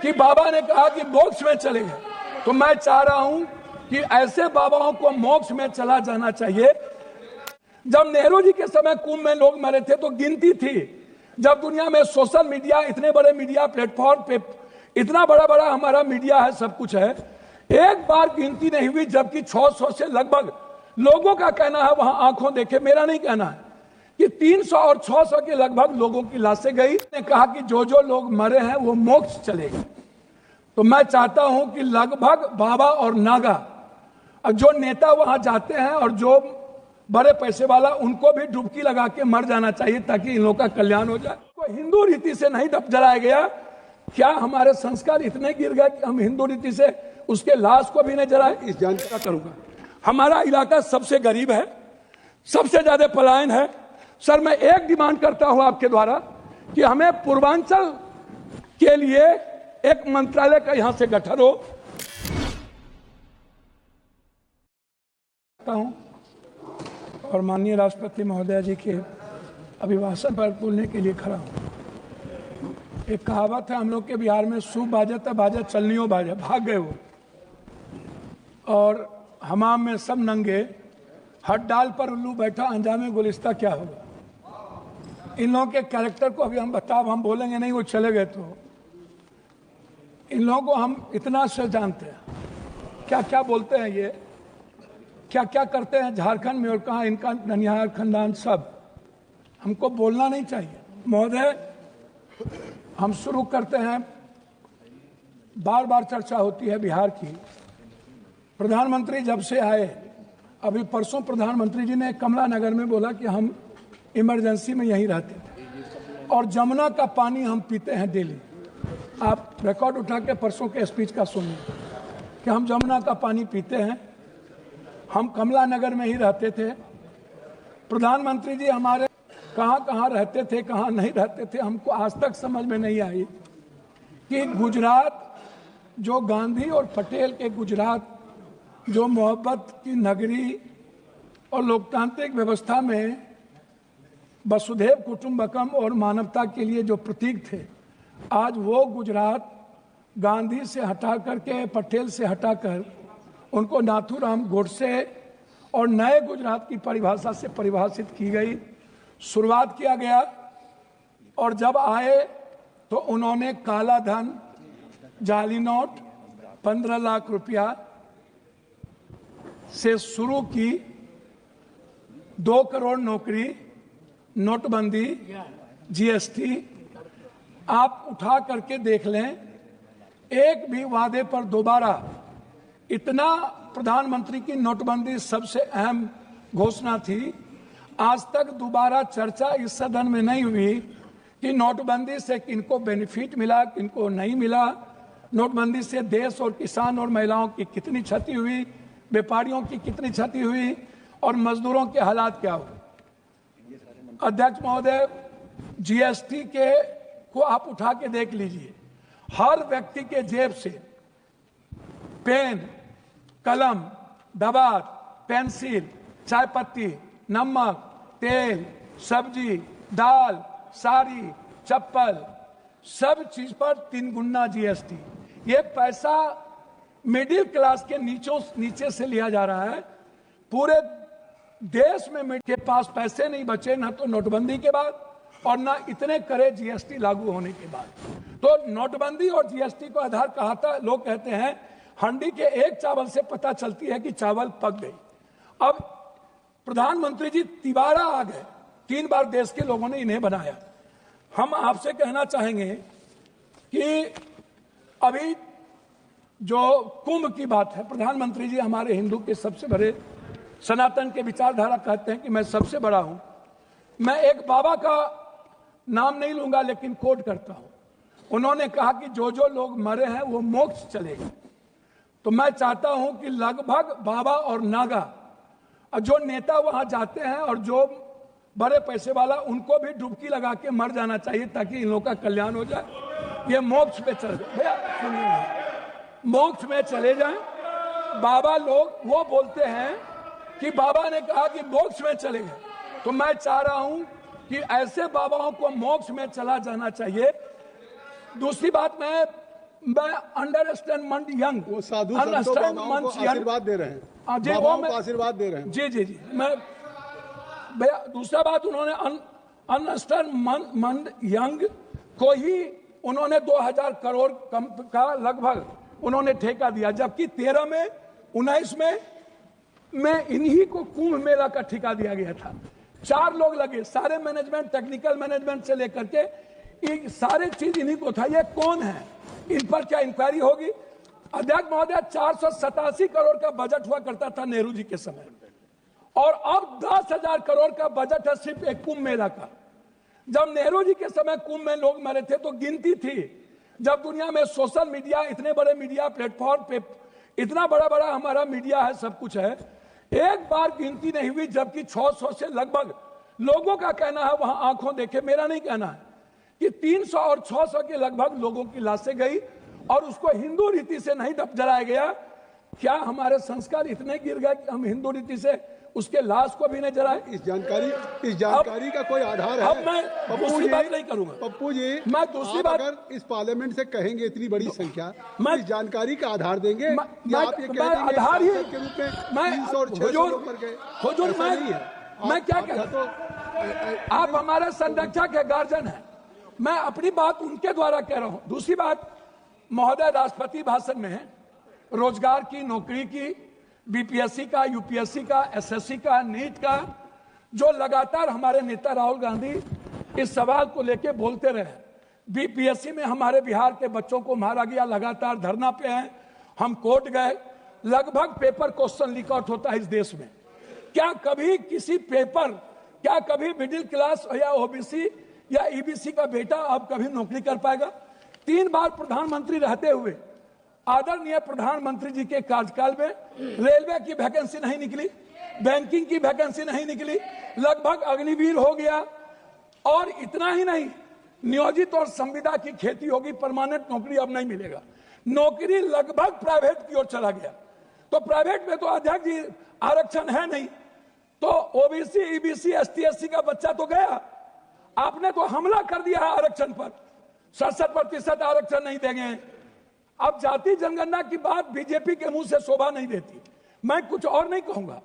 कि बाबा ने कहा कि मोक्ष में चले गए, तो मैं चाह रहा हूं कि ऐसे बाबाओं को मोक्ष में चला जाना चाहिए। जब नेहरू जी के समय कुंभ में लोग मरे थे तो गिनती थी। जब दुनिया में सोशल मीडिया, इतने बड़े मीडिया प्लेटफॉर्म पे इतना बड़ा बड़ा हमारा मीडिया है, सब कुछ है, एक बार गिनती नहीं हुई, जबकि 600 से लगभग लोगों का कहना है, वहां आंखों देखे, मेरा नहीं कहना है, कि 300 और 600 के लगभग लोगों की लाशें गई। ने कहा कि जो जो लोग मरे हैं वो मोक्ष चले गए। तो मैं चाहता हूं कि लगभग बाबा और नागा, जो नेता वहां जाते हैं और जो बड़े पैसे वाला, उनको भी डुबकी लगा के मर जाना चाहिए ताकि इन लोगों का कल्याण हो जाए। तो हिंदू रीति से नहीं जलाया गया, क्या हमारे संस्कार इतने गिर गए कि हम हिंदू रीति से उसके लाश को भी नहीं जलाए? इस जानकारी करूंगा। हमारा इलाका सबसे गरीब है, सबसे ज्यादा पलायन है। सर, मैं एक डिमांड करता हूं आपके द्वारा कि हमें पूर्वांचल के लिए एक मंत्रालय का यहां से गठन हो। और माननीय राष्ट्रपति महोदय जी के अभिभाषण पर बोलने के लिए खड़ा हूं। एक कहावत है हम लोग के बिहार में, सूप बाजे तब बाजे चलनियो बाजे, भाग गए वो। और हमाम में सब नंगे, हट डाल पर उल्लू बैठा, अंजामे गुलिस्ता क्या होगा। इन लोगों के कैरेक्टर को अभी हम बोलेंगे नहीं, वो चले गए। तो इन लोगों को हम इतना से जानते हैं, क्या क्या बोलते हैं ये, क्या क्या करते हैं झारखंड में, और कहाँ इनका ननिहाल खानदान, सब हमको बोलना नहीं चाहिए। महोदय, हम शुरू करते हैं। बार बार चर्चा होती है बिहार की। प्रधानमंत्री जब से आए, अभी परसों प्रधानमंत्री जी ने कमला नगर में बोला कि हम इमरजेंसी में यहीं रहते थे और जमुना का पानी हम पीते हैं डेली। आप रिकॉर्ड उठा के परसों के स्पीच का सुनिए कि हम जमुना का पानी पीते हैं, हम कमला नगर में ही रहते थे। प्रधानमंत्री जी हमारे कहाँ कहाँ रहते थे, कहाँ नहीं रहते थे, हमको आज तक समझ में नहीं आई कि गुजरात, जो गांधी और पटेल के गुजरात, जो मोहब्बत की नगरी और लोकतांत्रिक व्यवस्था में वसुधैव कुटुंबकम और मानवता के लिए जो प्रतीक थे, आज वो गुजरात गांधी से हटा करके, पटेल से हटाकर उनको नाथूराम गोडसे और नए गुजरात की परिभाषा से परिभाषित की गई, शुरुआत किया गया। और जब आए तो उन्होंने काला धन, जाली नोट, 15 लाख रुपया से शुरू की, 2 करोड़ नौकरी, नोटबंदी, जीएसटी, आप उठा करके देख लें, एक भी वादे पर दोबारा, इतना प्रधानमंत्री की नोटबंदी सबसे अहम घोषणा थी, आज तक दोबारा चर्चा इस सदन में नहीं हुई कि नोटबंदी से किनको बेनिफिट मिला, किनको नहीं मिला, नोटबंदी से देश और किसान और महिलाओं की कितनी क्षति हुई, व्यापारियों की कितनी क्षति हुई और मजदूरों के हालात क्या हुए। अध्यक्ष महोदय, जीएसटी के को आप उठा के देख लीजिए, हर व्यक्ति के जेब से पेन, कलम, दवात, पेंसिल, चाय पत्ती, नमक, तेल, सब्जी, दाल, साड़ी, चप्पल, सब चीज पर 3 गुना जीएसटी। ये पैसा मिडिल क्लास के नीचे से लिया जा रहा है। पूरे देश में के पास पैसे नहीं बचे, ना तो नोटबंदी के बाद और ना इतने करे जीएसटी लागू होने के बाद। तो नोटबंदी और जीएसटी को आधार कहा था, लोग कहते हैं हंडी के एक चावल से पता चलती है कि चावल पक गई। अब प्रधानमंत्री जी तिबारा आ गए, 3 बार देश के लोगों ने इन्हें बनाया। हम आपसे कहना चाहेंगे कि अभी जो कुंभ की बात है, प्रधानमंत्री जी हमारे हिंदू के सबसे बड़े, सनातन के विचारधारा कहते हैं कि मैं सबसे बड़ा हूं। मैं एक बाबा का नाम नहीं लूंगा, लेकिन कोट करता हूं। उन्होंने कहा कि जो जो लोग मरे हैं वो मोक्ष चले गए। तो मैं चाहता हूं कि लगभग बाबा और नागा, जो नेता वहां जाते हैं और जो बड़े पैसे वाला, उनको भी डुबकी लगा के मर जाना चाहिए ताकि इन लोगों का कल्याण हो जाए। ये मोक्ष पे चले जाए, भैया सुनिए, मोक्ष में चले जाएं। बाबा लोग वो बोलते हैं कि बाबा ने कहा कि मोक्ष में चले गए, तो मैं चाह रहा हूं कि ऐसे बाबाओं को मोक्ष में चला जाना चाहिए। दूसरी बात, मैं मैं अंडरस्टैंड यंग, वो साधु संतों बाबाओं को आशीर्वाद दे रहे हैं, बाबाओं को आशीर्वाद दे रहे हैं। जी जी जी, मैं दूसरा बात, उन्होंने अंडरस्टैंड यंग को ही उन्होंने 2000 करोड़ का लगभग उन्होंने ठेका दिया, जबकि 13 में 19 में इन्हीं को कुंभ मेला का ठेका दिया गया था। 4 लोग लगे, सारे मैनेजमेंट, टेक्निकल मैनेजमेंट से लेकर के ये सारे चीज इन्हीं को था। ये कौन है, इन पर क्या इंक्वायरी होगी? अध्यक्ष महोदय, 487 करोड़ का बजट हुआ करता था नेहरू जी के समय, और अब 10,000 करोड़ का बजट है सिर्फ एक कुंभ मेला का। जब नेहरू जी के समय कुंभ में लोग मरे थे तो गिनती थी। जब दुनिया में सोशल मीडिया, इतने बड़े मीडिया प्लेटफॉर्म पे इतना बड़ा हमारा मीडिया है, सब कुछ है, एक बार गिनती नहीं हुई, जबकि 600 से लगभग लोगों का कहना है, वहां आंखों देखे, मेरा नहीं कहना है, कि 300 और 600 के लगभग लोगों की लाशें गई और उसको हिंदू रीति से नहीं जलाया गया। क्या हमारे संस्कार इतने गिर गए कि हम हिंदू रीति से उसके लाश को भी नहीं जलाए? इस जानकारी का कोई आधार है? अब मैं दूसरी बात नहीं करूंगा। पप्पू जी, मैं दूसरी बात, अगर इस पार्लियामेंट से कहेंगे इतनी बड़ी संख्या, मैं इस जानकारी का आधार देंगे या आप ये कह देंगे आधार ही के रूप में 300 और 600 पर गए? हुजूर, मैं क्या कहता हूं, आप हमारे संरक्षक है, गार्जियन है, मैं अपनी बात उनके द्वारा कह रहा हूं। दूसरी बात, महोदय राष्ट्रपति भाषण में रोजगार की, नौकरी की, बीपीएससी का, यूपीएससी का, एसएससी का, नीट का, जो लगातार हमारे नेता राहुल गांधी इस सवाल को लेके बोलते रहे। बीपीएससी में हमारे बिहार के बच्चों को मारा गया, लगातार धरना पे हैं, हम कोर्ट गए, लगभग पेपर क्वेश्चन लीक आउट होता है इस देश में। क्या कभी किसी पेपर, क्या कभी मिडिल क्लास या ओबीसी या ईबीसी का बेटा अब कभी नौकरी कर पाएगा? 3 बार प्रधानमंत्री रहते हुए आदरणीय प्रधानमंत्री जी के कार्यकाल में रेलवे की वैकेंसी नहीं निकली, बैंकिंग की वैकेंसी नहीं निकली, लगभग अग्निवीर हो गया। और इतना ही नहीं, नियोजित और संविदा की खेती होगी, परमानेंट नौकरी अब नहीं मिलेगा, नौकरी लगभग प्राइवेट की ओर चला गया। तो प्राइवेट में तो अध्यक्ष जी आरक्षण है नहीं, तो ओबीसी, ईबीसी, एसटी, एससी का बच्चा तो गया। आपने तो हमला कर दिया है आरक्षण पर, 67% आरक्षण नहीं देंगे। अब जाति जनगणना की बात बीजेपी के मुंह से शोभा नहीं देती। मैं कुछ और नहीं कहूंगा,